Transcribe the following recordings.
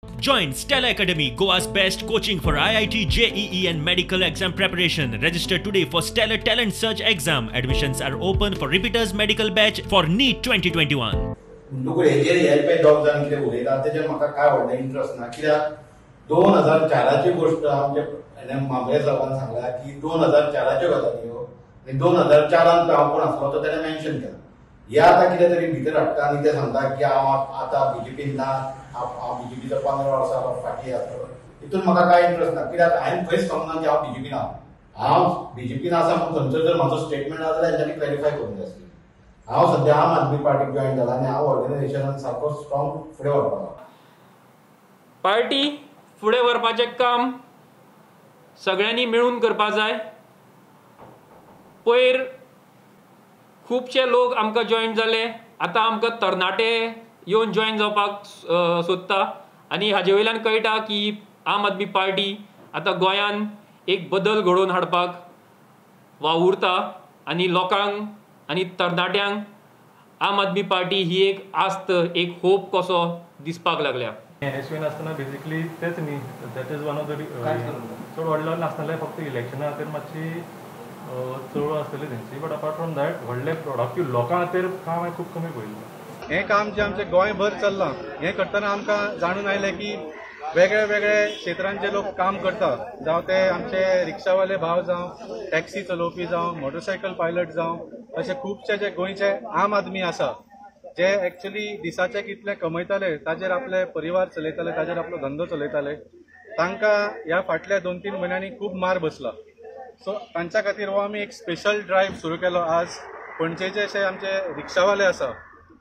Join Stella Academy, Goa's best coaching for IIT, JEE and medical exam preparation. Register today for Stellar Talent Search exam. Admissions are open for repeaters medical batch for NEET 2021. तुका हेजेर help दोग जाण कितें उलयता तेजेर म्हाका काय व्हडलें इंट्रस्ट ना, कित्याक 2004ची गोष्ट आमच्या मामले साहेबान सांगला की 2004च्यो गजाली ह्यो आनी 2004 हांव कोण आसलो तो तेणें मेन्शन केला. हे आतां कितें तरी भितर हाडटा आनी ते सांगता की हांव आतां बीजेपीन ना, हांव बीजेपीचो 15 वर्सां फाटीं आसलो. हितून म्हाका काय इंट्रस्ट ना, कित्याक हांवें खंयच सांगना की हांव बीजेपीन आहा. हांव बीजेपीन आसा म्हूण खंयचो जर म्हाजो स्टेटमेंट आसा जाल्यार तेंच्यांनी क्लॅरिफाय करूंक जाय आसलें. हांव सद्या आम आदमी पार्टीक जॉइन जाला आनी हांव ऑर्गनायझेशनान सारको स्ट्रॉंग फुडें व्हरपाक. पार्टी फुडें व्हरपाचें काम सगळ्यांनी मेळून करपाक जाय. पयर खुबशे लोक आमकां जॉइन जाले, आतां आमकां तरणाटे येवन जॉइन जावपाक सोदता आनी हाजे वयल्यान कळटा की आम आदमी पार्टी आतां गोंयान एक बदल घडोवन हाडपाक वावुरता आनी लोकांक आनी तरणाट्यांक आम आदमी पार्टी ही एक आस्त, एक होप कसो दिसपाक लागल्या. NSUन आसतना बेसिकली तेच न्ही, that is one of the चड व्हडलो नासतालें, फक्त इलेक्शना खातीर मातशी चळवळ आसतली तेंची. बट अपार्ट फ्रॉम दॅट व्हडले प्रोडक्टीव लोकां खातीर काम हांवें खूब कमी पळयलें. हें काम जें आमचें गोंयभर चल्लां, हें करतना आमकां जाणून आयलें की वेगळे वेगळे क्षेत्रांत जे लोक काम करता, जावं ते आमचे रिक्षावाले भाव जावं, टॅक्सी चलोवपी जावं, मोटरसायकल पायलट जावं, अशे खुबशे जे गोंयचे आम आदमी आसा जे एक्चुअली दिसाचे कितले कमयताले, ताजेर आपले परिवार चलयताले, ताजेर आपलो धंदो चलयताले, तांकां ह्या फाटल्या 2-3 म्हयन्यांनी खूब मार बसला. सो तांच्या खातीर हो आमी एक स्पेशल ड्रायव्ह सुरू केलो आज. पणजेचे जे आमचे रिक्षावाले आसा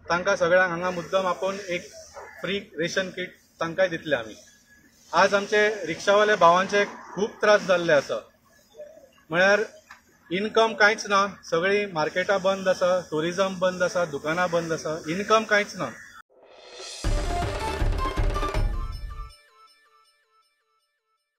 तांकां सगळ्यांक हांगा मुद्दम आपोवन एक फ्री रेशन किट तांकांय दितले आमी. आज आमचे रिक्षावाले भावांचे खूब त्रास जाल्ले आसा, म्हळ्यार इनकम कांयच ना, सगळीं मार्केटां बंद आसा, टुरिजम बंद आसा, दुकानां बंद आसा, इनकम कांयच ना.